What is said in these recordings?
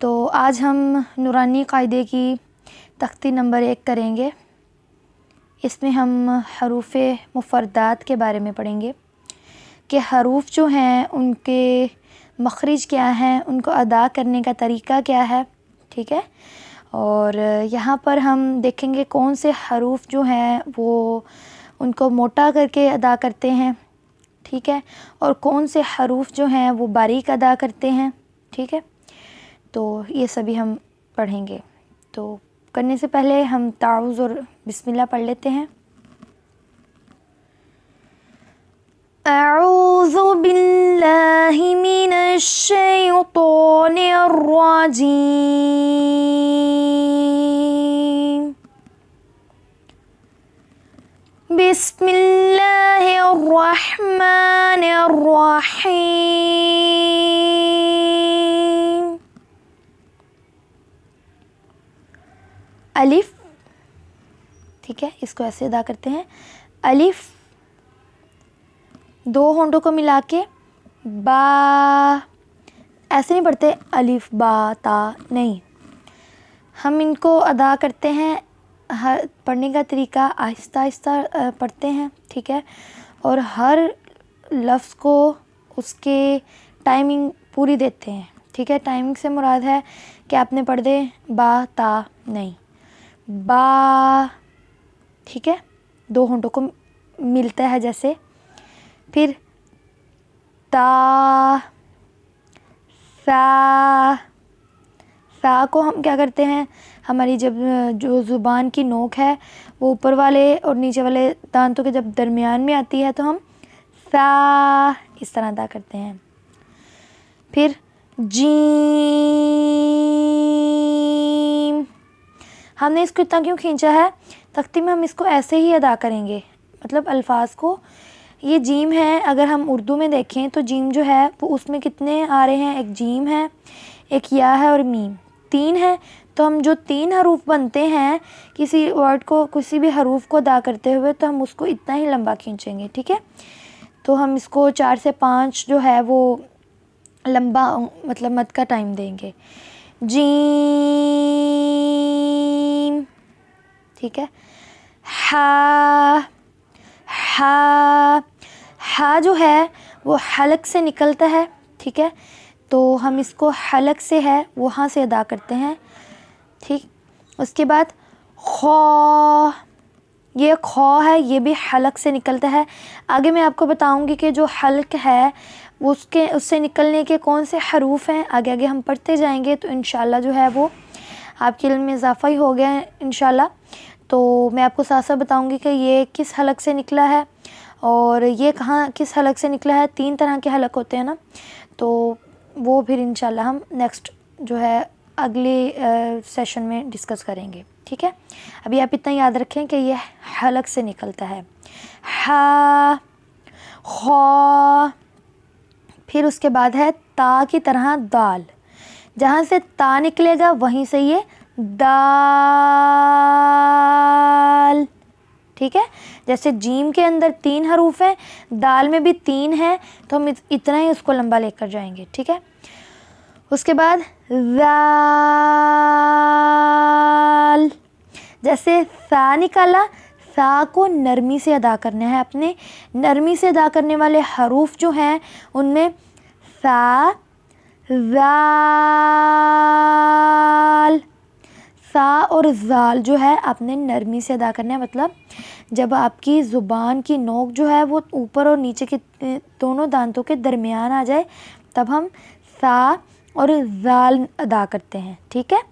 तो आज हम नूरानी क़ायदे की तख्ती नंबर 1 करेंगे। इसमें हम हरूफ़ मुफ़रदात के बारे में पढ़ेंगे कि हरूफ जो हैं उनके मखरिज क्या हैं, उनको अदा करने का तरीका क्या है, ठीक है। और यहाँ पर हम देखेंगे कौन से हरूफ जो हैं वो उनको मोटा करके अदा करते हैं, ठीक है, और कौन से हरूफ जो हैं वो बारीक अदा करते हैं, ठीक है। तो ये सभी हम पढ़ेंगे। तो करने से पहले हम ताऊज़ और बिस्मिल्लाह पढ़ लेते हैं। अऊज़ु बिल्लाहि मिनश शैतानिर रजीम। बिस्मिल्लाहिर रहमानिर रहीम। अलिफ, ठीक है, इसको ऐसे अदा करते हैं। अलिफ, दो होंठों को मिला के बा, ऐसे नहीं पढ़ते अलिफ बा ता, नहीं, हम इनको अदा करते हैं। हर पढ़ने का तरीका आहिस्ता आहिस्ता पढ़ते हैं, ठीक है, और हर लफ्ज़ को उसके टाइमिंग पूरी देते हैं, ठीक है। टाइमिंग से मुराद है कि आपने पढ़ दे बा ता, नहीं, बा, ठीक है, दो होंठों को मिलता है जैसे, फिर ता, सा। सा को हम क्या करते हैं, हमारी जब जो ज़ुबान की नोक है वो ऊपर वाले और नीचे वाले दांतों के जब दरमियान में आती है तो हम सा इस तरह अदा करते हैं। फिर जीम, हमने इसको इतना क्यों खींचा है, तख्ती में हम इसको ऐसे ही अदा करेंगे, मतलब अल्फाज को। ये जीम है, अगर हम उर्दू में देखें तो जीम जो है वो उसमें कितने आ रहे हैं, एक जीम है, एक या है और मीम, तीन है। तो हम जो तीन हरूफ बनते हैं किसी वर्ड को, किसी भी हरूफ को अदा करते हुए, तो हम उसको इतना ही लंबा खींचेंगे, ठीक है। तो हम इसको 4 से 5 जो है वो लंबा मतलब मद का टाइम देंगे। जीम, ठीक है। हा, हा, हा जो है वो हलक से निकलता है, ठीक है, तो हम इसको हलक से है वहाँ से अदा करते हैं, ठीक। उसके बाद खौ, ये खौ है, ये भी हलक से निकलता है। आगे मैं आपको बताऊंगी कि जो हलक है उससे निकलने के कौन से हरूफ हैं, आगे आगे हम पढ़ते जाएंगे तो इंशाल्लाह जो है वो आपके इल्म में इजाफ़ा ही हो गया है इंशाल्लाह। तो मैं आपको साथ साथ बताऊंगी कि ये किस हलक से निकला है और ये कहाँ किस हलक से निकला है। 3 तरह के हलक होते हैं ना, तो वो फिर इंशाल्लाह हम नेक्स्ट जो है अगले सेशन में डिस्कस करेंगे, ठीक है। अभी आप इतना याद रखें कि ये हलक से निकलता है। हा, खौ, फिर उसके बाद है ता की तरह दाल, जहाँ से ता निकलेगा वहीं से ये दाल, ठीक है। जैसे जीम के अंदर 3 हरूफ हैं, दाल में भी 3 हैं, तो हम इतना ही उसको लंबा लेकर जाएंगे, ठीक है। उसके बाद ज़ाल, जैसे सा निकाला, सा को नरमी से अदा करना है अपने। नरमी से अदा करने वाले हरूफ जो हैं उनमें सा, ज़ाल, सा और ज़ाल जो है आपने नरमी से अदा करना है। मतलब जब आपकी ज़ुबान की नोक जो है वो ऊपर और नीचे के दोनों दांतों के दरमियान आ जाए, तब हम सा और ज़ाल अदा करते हैं, ठीक है।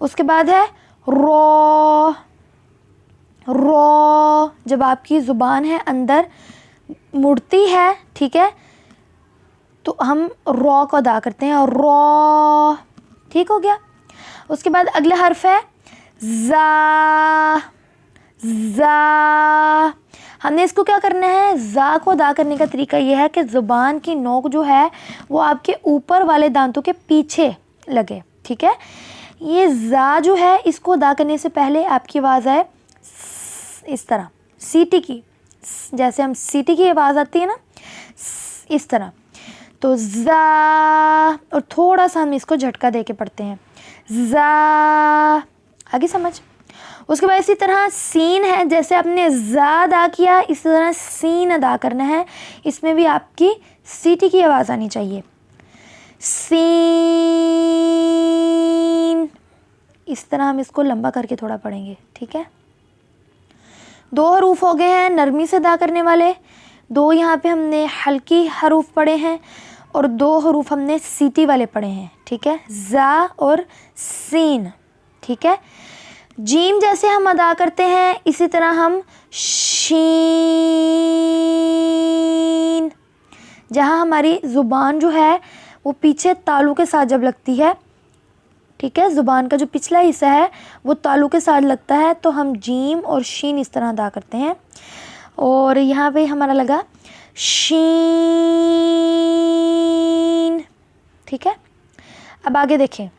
उसके बाद है रौ, रौ, जब आपकी ज़ुबान है अंदर मुड़ती है, ठीक है, तो हम रौ को अदा करते हैं, और रौ, ठीक हो गया। उसके बाद अगला हर्फ है ज़ा, ज़ा, हमने इसको क्या करना है, ज़ा को अदा करने का तरीका यह है कि ज़ुबान की नोक जो है वो आपके ऊपर वाले दांतों के पीछे लगे, ठीक है। ये ज़ा जो है इसको अदा करने से पहले आपकी आवाज़ आए इस तरह, सीटी की, जैसे हम सीटी की आवाज़ आती है ना, इस तरह, तो ज़ा, और थोड़ा सा हम इसको झटका दे के पढ़ते हैं ज़ा। आगे समझ। उसके बाद इसी तरह सीन है, जैसे आपने ज़ा अदा किया इसी तरह सीन अदा करना है। इसमें भी आपकी सीटी की आवाज़ आनी चाहिए। सीन, इस तरह हम इसको लंबा करके थोड़ा पढ़ेंगे, ठीक है। 2 हरूफ हो गए हैं नरमी से अदा करने वाले, 2 यहाँ पे हमने हल्की हरूफ पढ़े हैं और 2 हरूफ हमने सीटी वाले पढ़े हैं, ठीक है, ज़ा और सीन, ठीक है। जीम जैसे हम अदा करते हैं इसी तरह हम शीन, जहाँ हमारी ज़ुबान जो है वो पीछे तालू के साथ जब लगती है, ठीक है, ज़ुबान का जो पिछला हिस्सा है वो तालू के साथ लगता है, तो हम जीम और शीन इस तरह अदा करते हैं। और यहाँ पे हमारा लगा शीन, ठीक है। अब आगे देखें,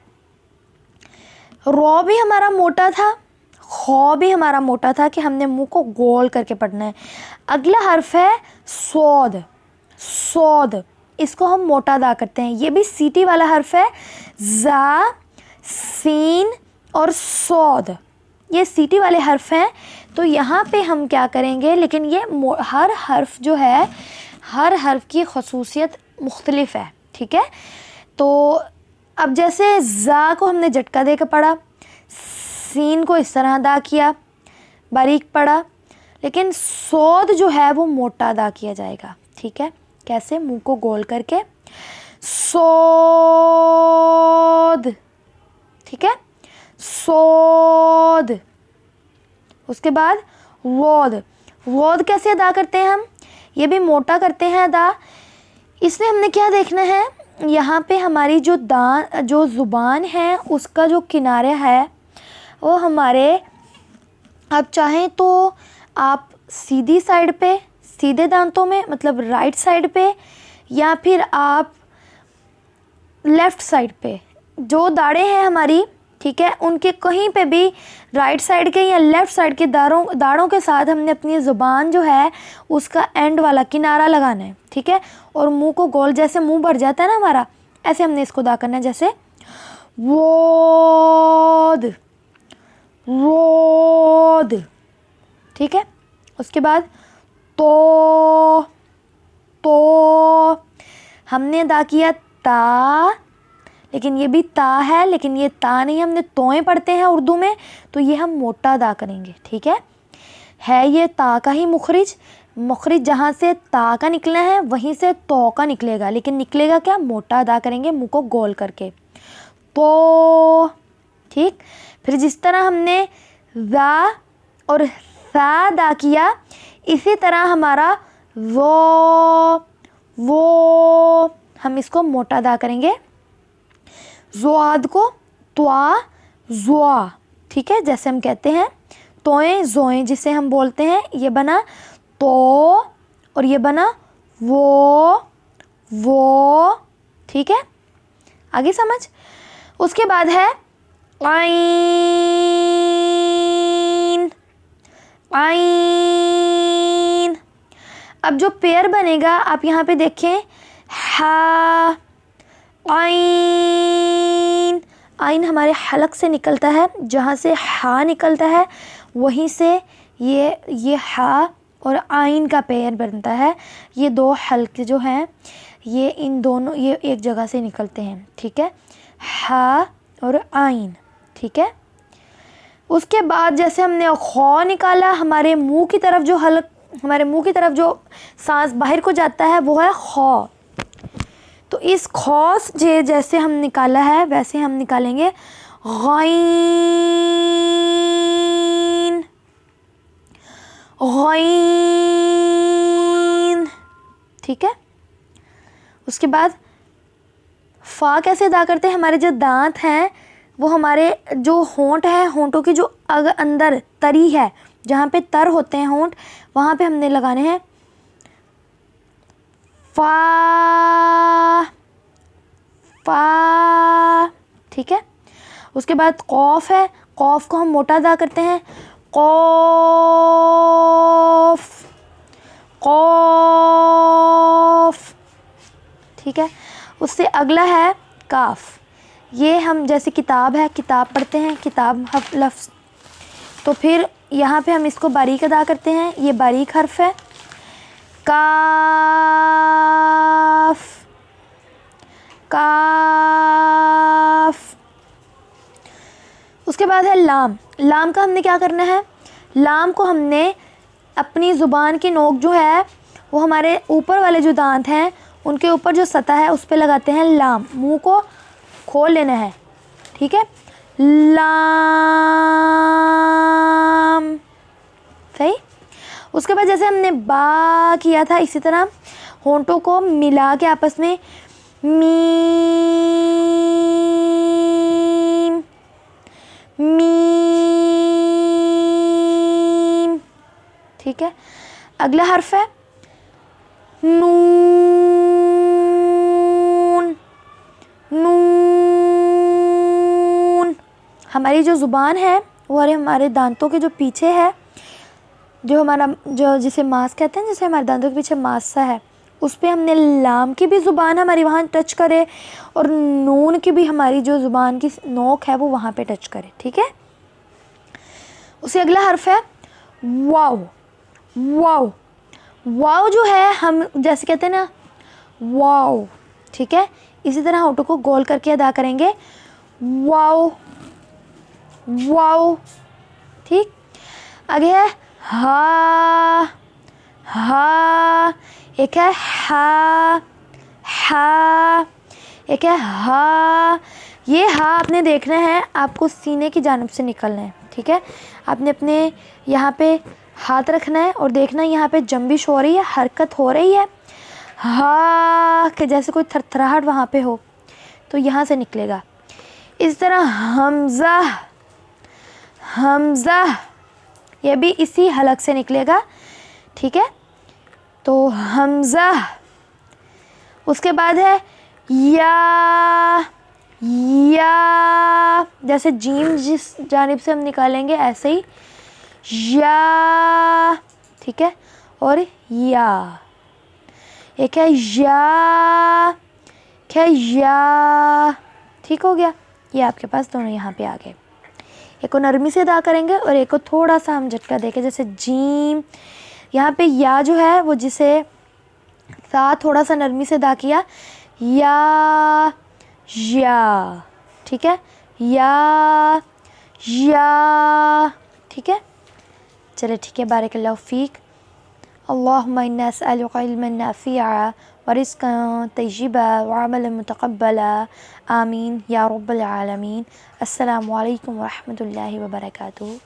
रॉ भी हमारा मोटा था, खौ भी हमारा मोटा था कि हमने मुंह को गोल करके पढ़ना है। अगला हर्फ है सौद, सौद, इसको हम मोटा अदा करते हैं। ये भी सीटी वाला हर्फ है, ज़ा, सीन और सौद, ये सीटी वाले हर्फ हैं। तो यहाँ पे हम क्या करेंगे, लेकिन ये हर हर्फ जो है, हर हर्फ की खसूसियत मुख्तलिफ है, ठीक है। तो अब जैसे ज़ा को हमने झटका दे के पढ़ा, सीन को इस तरह अदा किया, बारीक पढ़ा, लेकिन सौद जो है वो मोटा अदा किया जाएगा, ठीक है। कैसे, मुंह को गोल करके सौद, ठीक है, सौद। उसके बाद वोद, वोद कैसे अदा करते हैं हम, ये भी मोटा करते हैं अदा। इसमें हमने क्या देखना है, यहाँ पे हमारी जो जो ज़ुबान है उसका जो किनारा है वो हमारे, आप चाहें तो आप सीधी साइड पे, सीधे दांतों में, मतलब राइट साइड पे, या फिर आप लेफ़्ट साइड पे, जो दाढ़ें हैं हमारी, ठीक है, उनके कहीं पे भी राइट साइड के या लेफ़्ट साइड के दाढ़ों के साथ हमने अपनी ज़ुबान जो है उसका एंड वाला किनारा लगाना है, ठीक है। और मुंह को गोल, जैसे मुंह भर जाता है ना हमारा, ऐसे हमने इसको अदा करना है, जैसे वोद, वोद, ठीक है। उसके बाद तो हमने अदा किया ता, लेकिन ये भी ता है, लेकिन ये ता नहीं, हमने तोएं पढ़ते हैं उर्दू में, तो ये हम मोटा अदा करेंगे, ठीक है ये ता का ही मुखरिज, मुखरिज जहाँ से ता का निकलना है वहीं से तो का निकलेगा, लेकिन निकलेगा क्या, मोटा अदा करेंगे मुंह को गोल करके, तो, ठीक। फिर जिस तरह हमने ज़ा और सा अदा किया, इसी तरह हमारा वो हम इसको मोटा अदा करेंगे। ज़ुआद को त्वा, ज़ुआ, ठीक है, जैसे हम कहते हैं तोएं ज़ोएं जिसे हम बोलते हैं, ये बना तो और ये बना वो, ठीक है, आगे समझ। उसके बाद है आइन, आइन। अब जो पेयर बनेगा आप यहाँ पे देखें, हा, आइन, आइन हमारे हलक से निकलता है, जहाँ से हा निकलता है वहीं से ये हा और आइन का पेयर बनता है। ये 2 हल्के जो हैं ये इन दोनों, ये एक जगह से निकलते हैं, ठीक है, हा और आइन, ठीक है। उसके बाद जैसे हमने खौ निकाला, हमारे मुंह की तरफ जो हलक, हमारे मुंह की तरफ जो सांस बाहर को जाता है वो है खौ। तो इस खौ से जैसे हम निकाला है वैसे हम निकालेंगे गईन, गईन, ठीक है। उसके बाद फ़ा कैसे अदा करते हैं, हमारे जो दांत हैं वो, हमारे जो होंठ है, होंठों की जो अंदर तरी है, जहाँ पे तर होते हैं होंठ, वहाँ पे हमने लगाने हैं फ़ा, फ़ा, ठीक है। उसके बाद कौफ है, कौफ को हम मोटा अदा करते हैं, कौफ, कौफ, ठीक है। उससे अगला है काफ। ये हम जैसे किताब है, किताब पढ़ते हैं, किताब लफ्ज़, तो फिर यहाँ पे हम इसको बारीक अदा करते हैं। ये बारीक हर्फ है काफ, काफ। उसके बाद है लाम। लाम का हमने क्या करना है, लाम को हमने अपनी ज़ुबान की नोक जो है वो हमारे ऊपर वाले जो दांत हैं उनके ऊपर जो सतह है उस पे लगाते हैं लाम। मुंह को खोल लेना है, ठीक है। लाम, सही। उसके बाद जैसे हमने बा किया था इसी तरह होंठों को मिला के आपस में मीम, मीम, ठीक है। अगला हर्फ है नून, नून। हमारी जो ज़ुबान है वो हमारे दांतों के जो पीछे है, जो हमारा जो जिसे मांस कहते हैं, जैसे हमारे दांतों के पीछे मांस सा है, उस पर हमने लाम की भी ज़ुबान हमारी वहाँ टच करे और नून की भी हमारी जो ज़ुबान की नोक है वो वहाँ पे टच करे, ठीक है। उससे अगला हर्फ है वाव। वाव, वाव जो है हम जैसे कहते हैं ना वाव, ठीक है। इसी तरह होठों को गोल करके अदा करेंगे वाव, वाव, ठीक। आगे है हा, हा। एक है हा, हा। एक है हा। ये हा आपने देखना है, आपको सीने की जानिब से निकलना है, ठीक है। आपने अपने यहाँ पे हाथ रखना है और देखना है यहाँ पे जंबिश हो रही है, हरकत हो रही है, हा कि जैसे कोई थरथराहट वहाँ पे हो, तो यहाँ से निकलेगा। इस तरह हमज़ा, हमज़ा, ये भी इसी हलक से निकलेगा, ठीक है। तो हमज़ा। उसके बाद है या, या। जैसे जीम जिस जानिब से हम निकालेंगे ऐसे ही या, ठीक है। और या, एक है या, एक है या, ठीक हो गया। ये आपके पास दोनों यहाँ पे आ गए। एक को नरमी से अदा करेंगे और एक को थोड़ा सा हम झटका देके, जैसे जीम, यहाँ पे या जो है वो जिसे साथ थोड़ा सा नरमी से अदा किया, या, ठीक है, या, ठीक है। चले ठीक है, बारकल्लाहु फ़ीक। अल्लाहुम्मा इन्ना असअलुका इल्मन नाफ़िअ व रिज़्क़न तय्यिबा व अमलन मुतक़ब्बला, आमीन या रब्बल आलमीन। अस्सलामु अलैकुम व रहमतुल्लाहि व बरकातुहू।